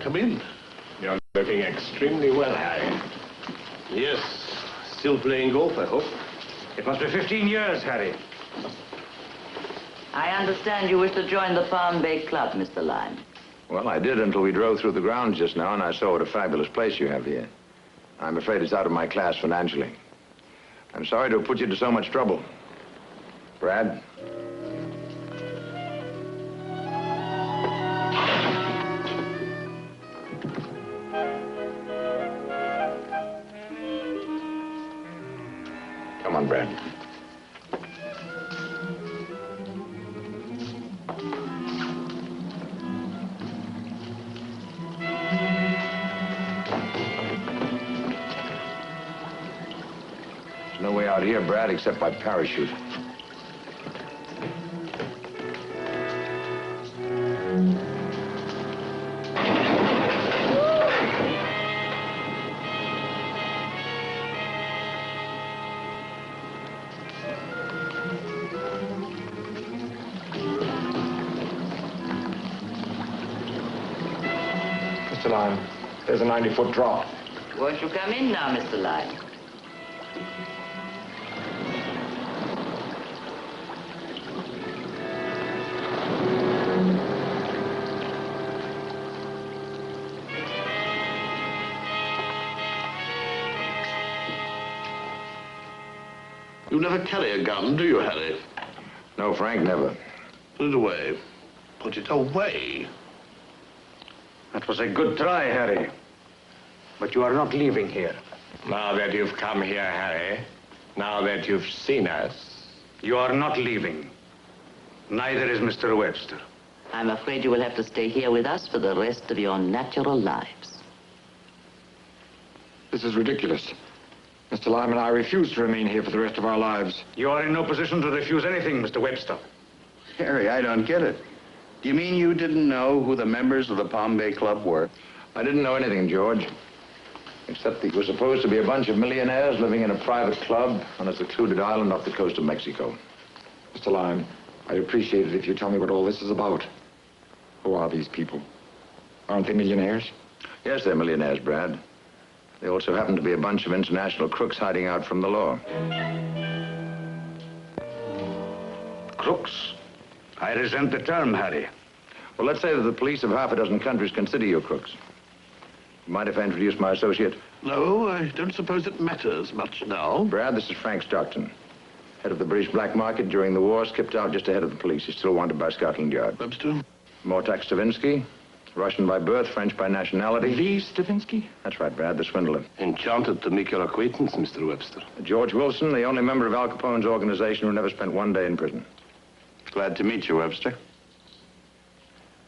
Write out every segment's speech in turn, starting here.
come in? You're looking extremely well, Harry. Yes. Still playing golf, I hope. It must be 15 years, Harry. I understand you wish to join the Palm Bay Club, Mr. Lyme. Well, I did until we drove through the grounds just now, and I saw what a fabulous place you have here. I'm afraid it's out of my class financially. I'm sorry to have put you to so much trouble. Brad? Come on, Brad. There's no way out here, Brad, except by parachute. Mr. Lyme, there's a 90-foot drop. Won't you come in now, Mr. Lyme? You never carry a gun, do you, Harry? No, Frank, never. Put it away. Put it away. That was a good try, Harry. But you are not leaving here. Now that you've come here, Harry, now that you've seen us... You are not leaving. Neither is Mr. Webster. I'm afraid you will have to stay here with us for the rest of your natural lives. This is ridiculous. Mr. Lyme and I refuse to remain here for the rest of our lives. You are in no position to refuse anything, Mr. Webster. Harry, I don't get it. Do you mean you didn't know who the members of the Palm Bay Club were? I didn't know anything, George. Except that you were supposed to be a bunch of millionaires living in a private club on a secluded island off the coast of Mexico. Mr. Lyme, I'd appreciate it if you tell me what all this is about. Who are these people? Aren't they millionaires? Yes, they're millionaires, Brad. They also happen to be a bunch of international crooks hiding out from the law. Crooks? I resent the term, Harry. Well, let's say that the police of half a dozen countries consider you crooks. You mind if I introduce my associate? No, I don't suppose it matters much now. Brad, this is Frank Stockton. Head of the British black market during the war, skipped out just ahead of the police. He's still wanted by Scotland Yard. Webster? Mortak Stavinsky, Russian by birth, French by nationality. Lee Stavinsky? That's right, Brad, the swindler. Enchanted to make your acquaintance, Mr. Webster. George Wilson, the only member of Al Capone's organization who never spent one day in prison. Glad to meet you, Webster.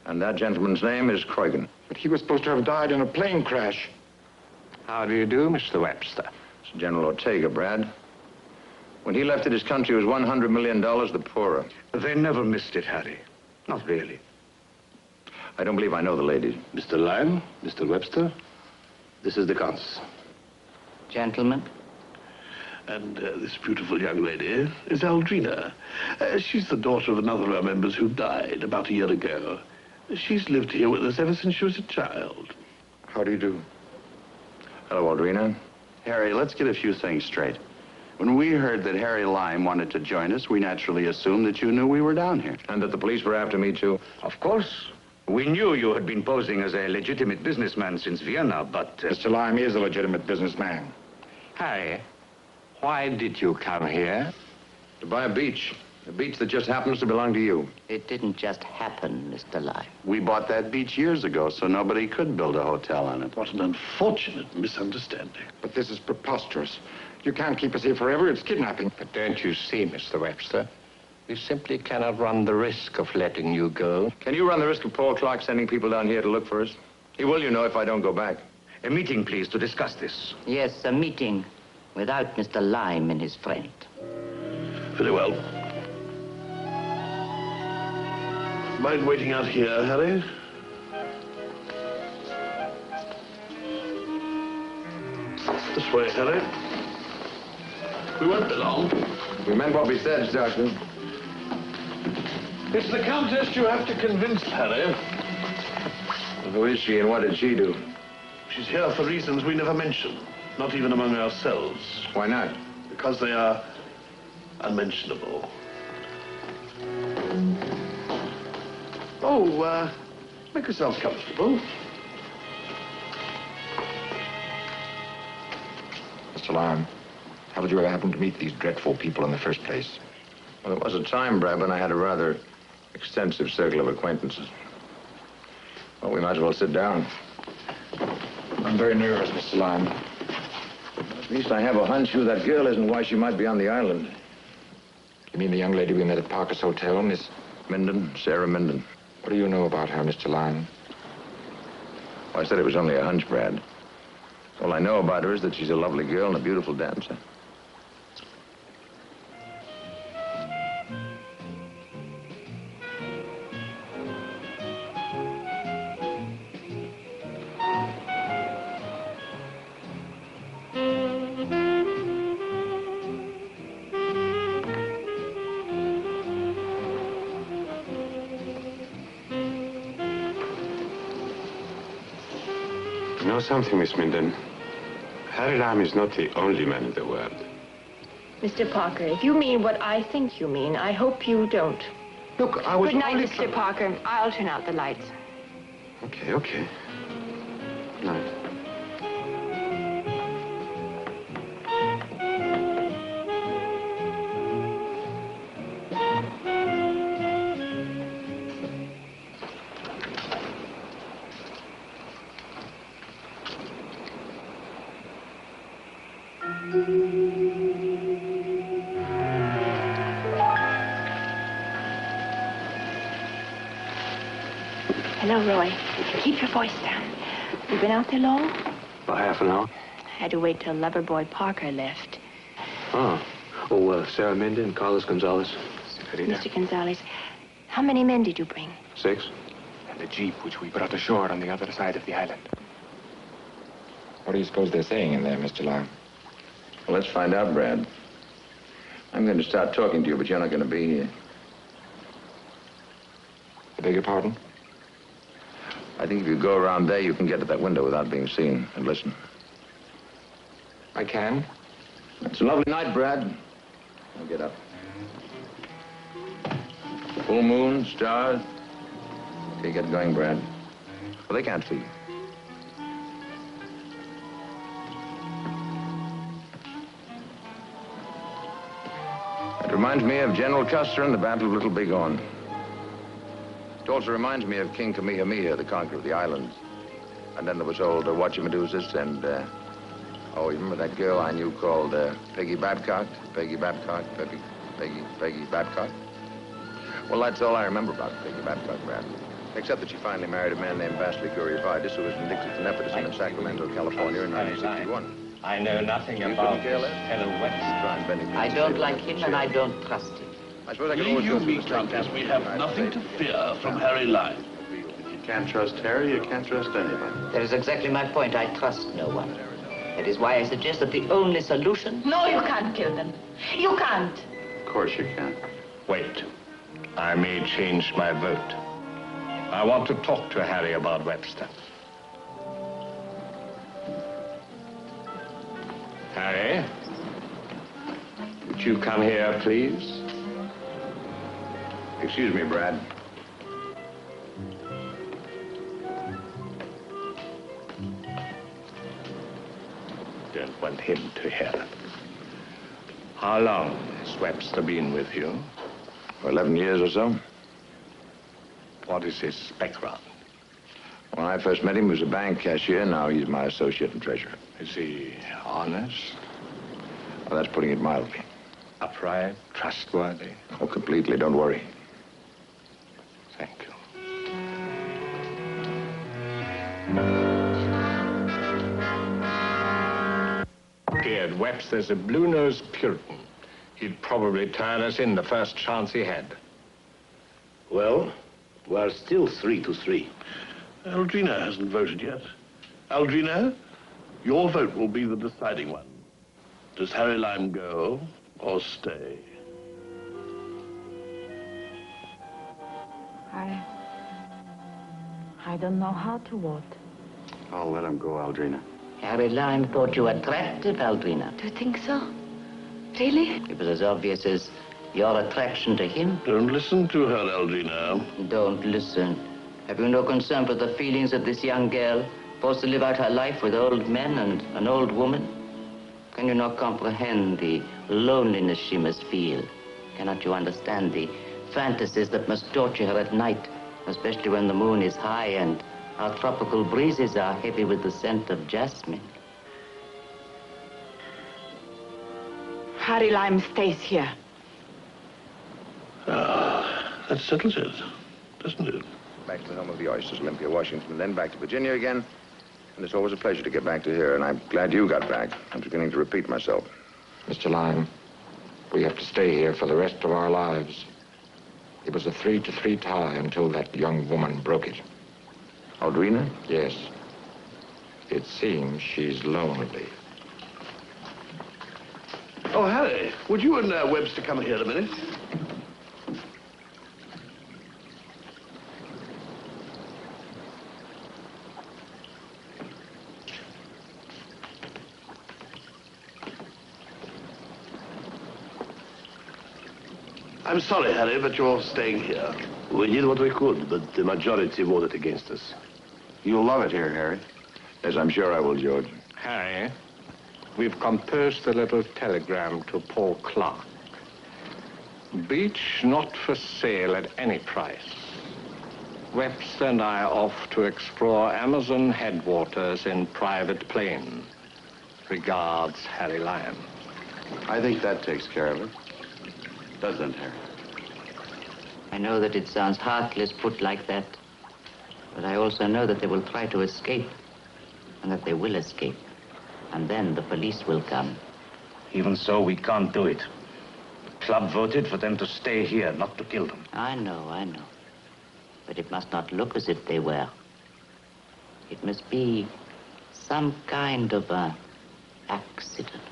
And that gentleman's name is Croygan. But he was supposed to have died in a plane crash. How do you do, Mr. Webster? It's General Ortega, Brad. When he left it, his country was $100 million the poorer. They never missed it, Harry. Not really. I don't believe I know the ladies. Mr. Lyme, Mr. Webster, this is the Countess. Gentlemen? And this beautiful young lady is Aldrina. She's the daughter of another of our members who died about a year ago. She's lived here with us ever since she was a child. How do you do? Hello, Aldrina. Harry, let's get a few things straight. When we heard that Harry Lyme wanted to join us, we naturally assumed that you knew we were down here. And that the police were after me, too? Of course. We knew you had been posing as a legitimate businessman since Vienna, but... Mr. Lyme is a legitimate businessman. Harry, why did you come here? To buy a beach that just happens to belong to you. It didn't just happen, Mr. Lyme. We bought that beach years ago, so nobody could build a hotel on it. What an unfortunate misunderstanding. But this is preposterous. You can't keep us here forever. It's kidnapping. But don't you see, Mr. Webster? We simply cannot run the risk of letting you go. Can you run the risk of Paul Clark sending people down here to look for us? He will, you know, if I don't go back. A meeting, please, to discuss this. Yes, a meeting without Mr. Lyme and his friend. Very well. Mind waiting out here, Harry? This way, Harry. We won't be long. We meant what we said, Stockton. It's the Countess you have to convince, Harry. Who is she and what did she do? She's here for reasons we never mention, not even among ourselves. Why not? Because they are unmentionable. Oh, make yourselves comfortable. Mr. Lyon, how did you ever happen to meet these dreadful people in the first place? Well, there was a time, Brad, when I had a rather extensive circle of acquaintances. Well, we might as well sit down. I'm very nervous, Mr. Lyon. At least I have a hunch who that girl is and why she might be on the island. You mean the young lady we met at Parker's Hotel, Miss... Minden, Sarah Minden. What do you know about her, Mr. Lyon? Well, I said it was only a hunch, Brad. All I know about her is that she's a lovely girl and a beautiful dancer. You know something, Miss Minden? Harry Lime is not the only man in the world. Mr. Parker, if you mean what I think you mean, I hope you don't. Look, I was Good night, only... Mr. Parker. I'll turn out the lights. Okay, okay. Good night. Hello, Roy. Keep your voice down. You been out there long? About half an hour. Had to wait till Loverboy Parker left. Oh. Sarah Minden, Carlos Gonzalez. Mr. Gonzalez, how many men did you bring? 6. And the jeep which we brought ashore on the other side of the island. What do you suppose they're saying in there, Mr. Lyon? Well, let's find out, Brad. I'm going to start talking to you, but you're not going to be here. I beg your pardon? I think if you go around there, you can get to that window without being seen and listen. I can. It's a lovely night, Brad. Now get up. Full moon, stars. Okay, get going, Brad. Well, they can't see you. It reminds me of General Custer and the Battle of Little Bighorn. It also reminds me of King Kamehameha, the conqueror of the islands. And then there was old Watchamaduzes and, oh, you remember that girl I knew called Peggy Babcock? Peggy Babcock, Peggy Babcock? Well, that's all I remember about Peggy Babcock, Brad. Except that she finally married a man named Vasily Guryevidis, who was convicted for nepotism in Sacramento, California in 1961. I know nothing about this fellow West. I don't like him and I don't trust him. I suppose I could Believe always you go through me, the same Countess, test. we have nothing to fear from Harry Lime. If you can't trust Harry, you can't trust anybody. That is exactly my point. I trust no one. That is why I suggest that the only solution... No, you can't kill them. You can't. Of course you can. Wait. I may change my vote. I want to talk to Harry about Webster. Harry? Would you come here, please? Excuse me, Brad. Don't want him to hear. How long has Webster been with you? For 11 years or so. What is his background? When I first met him, he was a bank cashier. Now he's my associate and treasurer. Is he honest, Well, that's putting it mildly. upright, trustworthy? Oh, completely. Don't worry. Thank you. Beard, Webster's a blue-nosed Puritan. He'd probably turn us in the first chance he had. Well, we're still 3-3. Aldrina hasn't voted yet. Aldrina, your vote will be the deciding one. Does Harry Lime go or stay? I don't know how to what. I'll let him go, Aldrina. Harry Lime thought you attractive, Aldrina. Do you think so? Really? It was as obvious as your attraction to him. Don't listen to her, Aldrina. Don't listen. Have you no concern for the feelings of this young girl, forced to live out her life with old men and an old woman? Can you not comprehend the loneliness she must feel? Cannot you understand the fantasies that must torture her at night, especially when the moon is high and our tropical breezes are heavy with the scent of jasmine? Harry Lime stays here. Ah, that settles it, doesn't it? Back to the home of the oysters, Olympia, Washington, then back to Virginia again. And it's always a pleasure to get back to here, and I'm glad you got back. I'm beginning to repeat myself. Mr. Lime, we have to stay here for the rest of our lives. It was a 3-3 tie until that young woman broke it. Aldrina? Yes. It seems she's lonely. Oh, Harry, would you and Webster come here a minute? I'm sorry, Harry, but you're staying here. We did what we could, but the majority voted against us. You'll love it here, Harry. Yes, I'm sure I will, George. Harry, we've composed a little telegram to Paul Clark. Beach not for sale at any price. Webster and I are off to explore Amazon headwaters in private plane. Regards, Harry Lime. I think that takes care of it. Doesn't it, Harry? I know that it sounds heartless put like that, but I also know that they will try to escape, and that they will escape. And then the police will come. Even so, we can't do it. The club voted for them to stay here, not to kill them. I know. But it must not look as if they were. It must be some kind of an accident.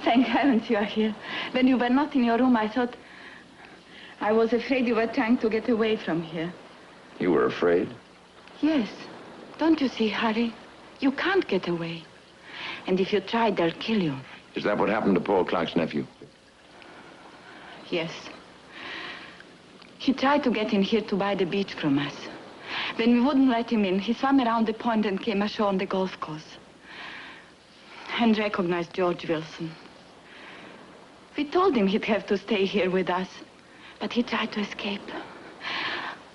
Thank heavens you are here. When you were not in your room, I was afraid you were trying to get away from here. You were afraid? Yes. Don't you see, Harry? You can't get away. And if you try, they'll kill you. Is that what happened to Paul Clark's nephew? Yes. He tried to get in here to buy the beach from us. When we wouldn't let him in, he swam around the point and came ashore on the golf course. And recognized George Wilson. We told him he'd have to stay here with us, but he tried to escape.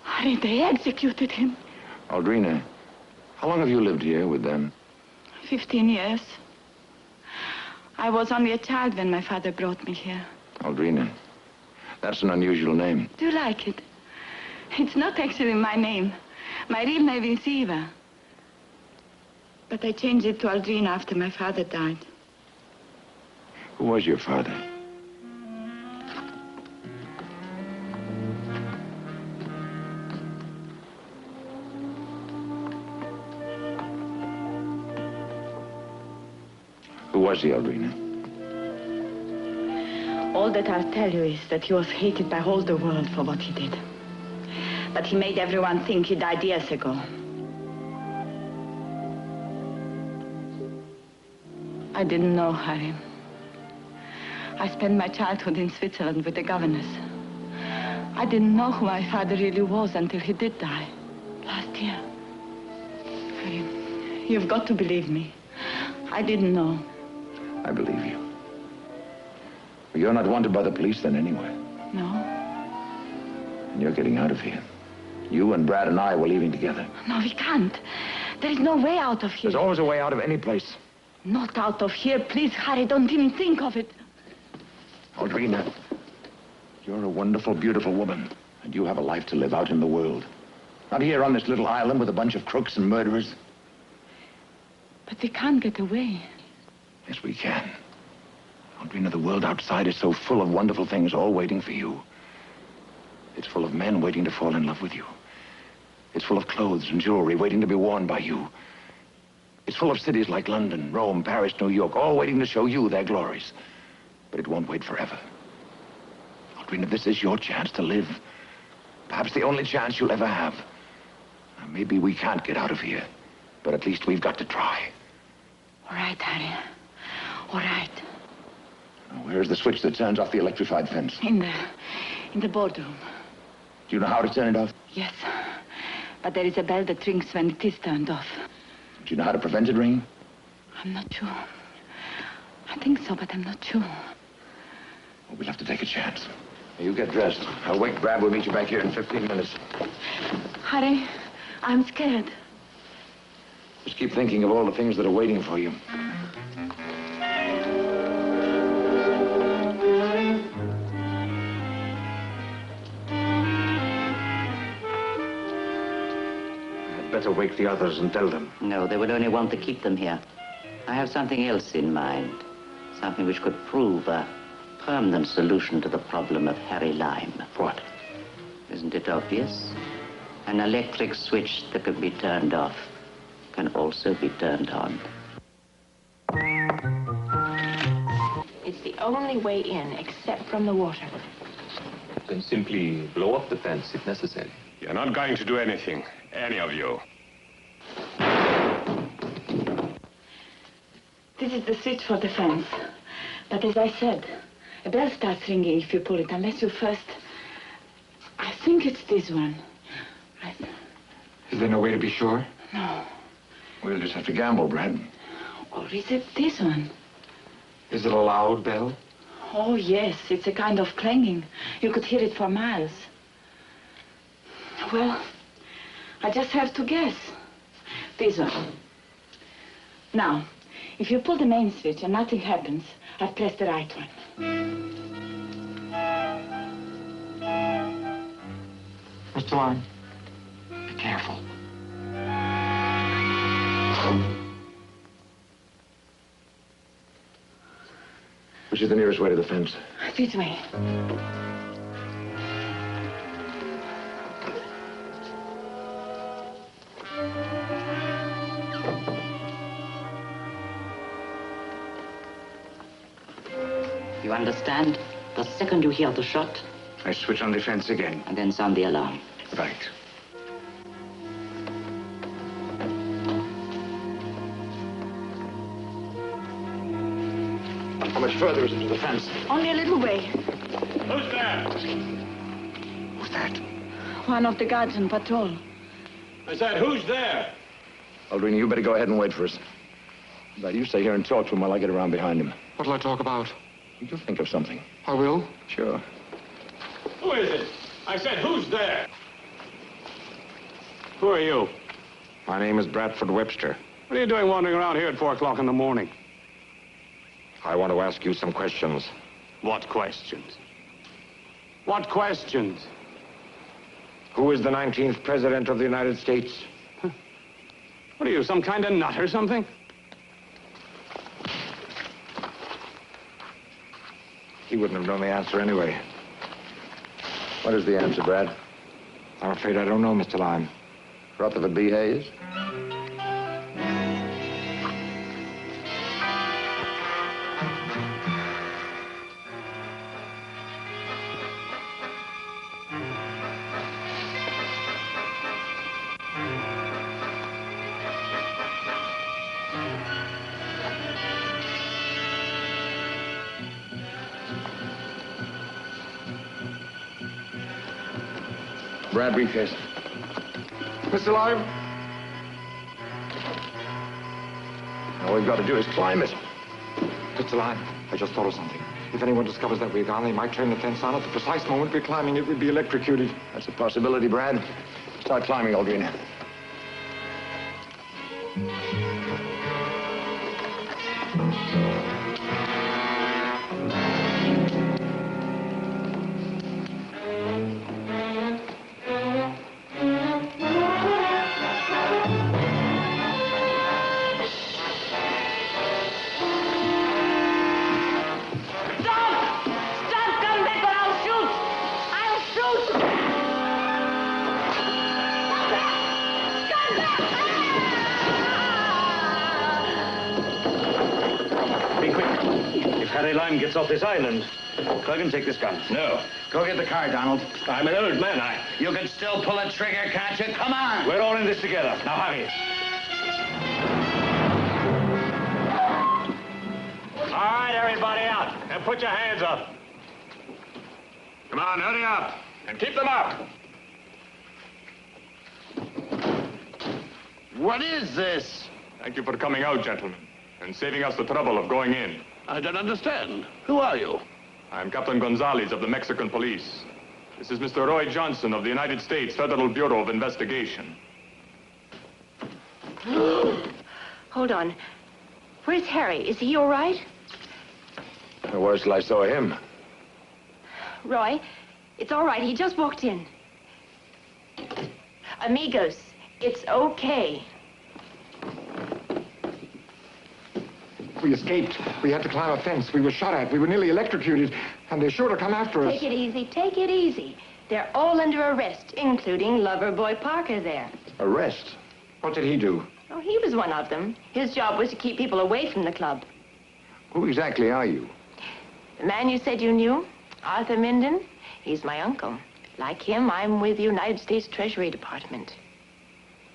Harry, they executed him. Aldrina, how long have you lived here with them? 15 years. I was only a child when my father brought me here. Aldrina, that's an unusual name. Do you like it? It's not actually my name. My real name is Eva. But I changed it to Aldrina after my father died. Who was your father? Who was he, Aldrina? All that I'll tell you is that he was hated by all the world for what he did. But he made everyone think he died years ago. I didn't know, Harry. I spent my childhood in Switzerland with the governess. I didn't know who my father really was until he did die. Last year. Harry, you've got to believe me. I didn't know. I believe you. You're not wanted by the police then anyway. No. And you're getting out of here. You and Brad and I were leaving together. No, we can't. There is no way out of here. There's always a way out of any place. Not out of here. Please, Harry, don't even think of it. Aldrina, you're a wonderful, beautiful woman. And you have a life to live out in the world. Not here on this little island with a bunch of crooks and murderers. But we can't get away. Yes, we can. Aldrina, the world outside is so full of wonderful things all waiting for you. It's full of men waiting to fall in love with you. It's full of clothes and jewelry waiting to be worn by you. It's full of cities like London, Rome, Paris, New York, all waiting to show you their glories. But it won't wait forever. Aldrina, this is your chance to live. Perhaps the only chance you'll ever have. Now, maybe we can't get out of here, but at least we've got to try. All right, Harry. All right. Now, where's the switch that turns off the electrified fence? In the boardroom. Do you know how to turn it off? Yes. But there is a bell that rings when it is turned off. Do you know how to prevent it ringing? I'm not sure. I think so, but I'm not sure. Well, we'll have to take a chance. You get dressed. I'll wake Brad. We'll meet you back here in 15 minutes. Harry, I'm scared. Just keep thinking of all the things that are waiting for you. I'd better wake the others and tell them. No, they would only want to keep them here. I have something else in mind. Something which could prove a permanent solution to the problem of Harry Lime. What? Isn't it obvious? An electric switch that could be turned off can also be turned on. It's the only way in, except from the water. Then simply blow up the fence if necessary. You're not going to do anything, any of you. This is the switch for the fence. But as I said, a bell starts ringing if you pull it, unless you first... I think it's this one. Right. Is there no way to be sure? No. We'll just have to gamble, Brad. Or is it this one? Is it a loud bell? Oh, yes. It's a kind of clanging. You could hear it for miles. Well, I just have to guess. This one. Now, if you pull the main switch and nothing happens, I've pressed the right one. Mr. Lime, be careful. Which is the nearest way to the fence? This way. You understand? The second you hear the shot... I switch on the fence again. And then sound the alarm. Right. How much further is it to the fence? Only a little way. Who's there? Who's that? One of the guards on patrol. I said, who's there? Aldrina, you better go ahead and wait for us. But you stay here and talk to him while I get around behind him. What'll I talk about? You'll think of something. I will. Sure. Who is it? I said, who's there? Who are you? My name is Bradford Webster. What are you doing wandering around here at 4 o'clock in the morning? I want to ask you some questions. What questions? What questions? Who is the 19th President of the United States? What are you, some kind of nut or something? He wouldn't have known the answer anyway. What is the answer, Brad? I'm afraid I don't know, Mr. Lime. Rutherford B. Hayes? Brad, briefcase. Mr. Lime? All we've got to do is climb it. Mr. Lime, I just thought of something. If anyone discovers that we've gone, they might turn the fence on at the precise moment we're climbing it. We'd be electrocuted. That's a possibility, Brad. Start climbing, Aldrina. Be quick. If Harry Lime gets off this island, Cruggan, take this gun. No. Go get the car, Donald. I'm an old man. You can still pull a trigger, can't you? Come on! We're all in this together. Now hurry. All right, everybody out. And put your hands up. Come on, hurry up. And keep them up. What is this? Thank you for coming out, gentlemen, and saving us the trouble of going in. I don't understand. Who are you? I'm Captain Gonzalez of the Mexican Police. This is Mr. Roy Johnson of the United States Federal Bureau of Investigation. Hold on. Where's Harry? Is he all right? Where till I saw him? Roy, it's all right. He just walked in. Amigos, it's okay. We escaped. We had to climb a fence. We were shot at. We were nearly electrocuted. And they're sure to come after us. Take it easy. Take it easy. They're all under arrest, including Loverboy Parker there. Arrest? What did he do? Oh, he was one of them. His job was to keep people away from the club. Who exactly are you? The man you said you knew, Arthur Minden, he's my uncle. Like him, I'm with the United States Treasury Department.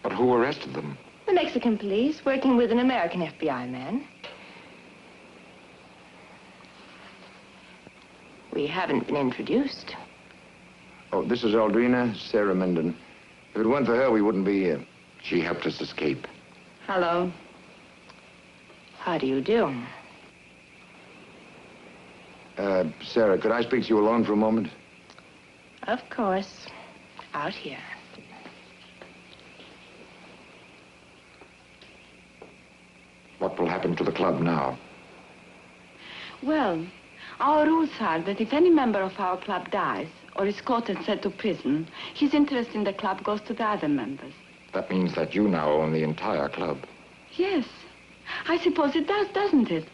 But who arrested them? The Mexican police, working with an American FBI man. We haven't been introduced. Oh, this is Aldrina, Sarah Minden. If it weren't for her, we wouldn't be here. She helped us escape. Hello. How do you do? Sarah, could I speak to you alone for a moment? Of course. Out here. What will happen to the club now? Well, our rules are that if any member of our club dies or is caught and sent to prison, his interest in the club goes to the other members. That means that you now own the entire club, Yes. I suppose it does, doesn't it?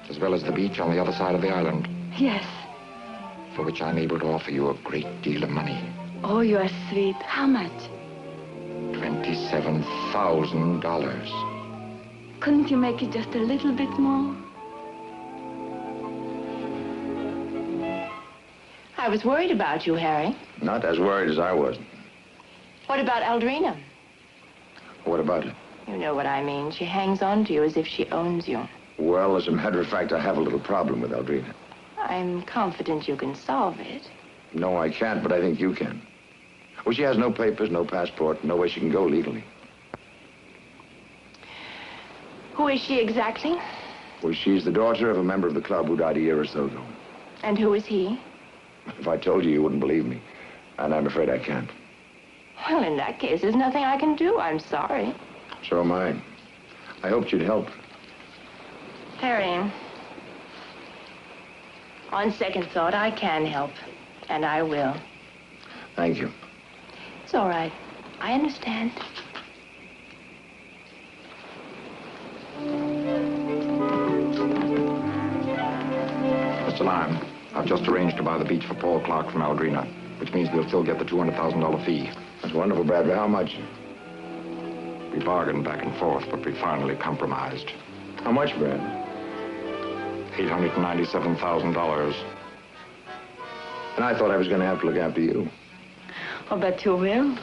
as well as the beach on the other side of the island, Yes. for which I'm able to offer you a great deal of money. Oh, you are sweet. How much? $27,000. Couldn't you make it just a little bit more? I was worried about you, Harry. Not as worried as I was. What about Aldrina? What about it? You know what I mean. She hangs on to you as if she owns you. Well, as a matter of fact, I have a little problem with Aldrina. I'm confident you can solve it. No, I can't, but I think you can. Well, she has no papers, no passport, no way she can go legally. Who is she exactly? Well, she's the daughter of a member of the club who died a year or so ago. And who is he? If I told you, you wouldn't believe me. And I'm afraid I can't. Well, in that case, there's nothing I can do. I'm sorry. So am I. I hoped you'd help. Harry, on second thought, I can help. And I will. Thank you. It's all right. I understand. Mr. Lime, I've just arranged to buy the beach for Paul Clark from Aldrina, which means we'll still get the $200,000 fee. That's wonderful, Bradley. How much? We bargained back and forth, but we finally compromised. How much, Brad? $897,000. And I thought I was going to have to look after you. Oh, but you will.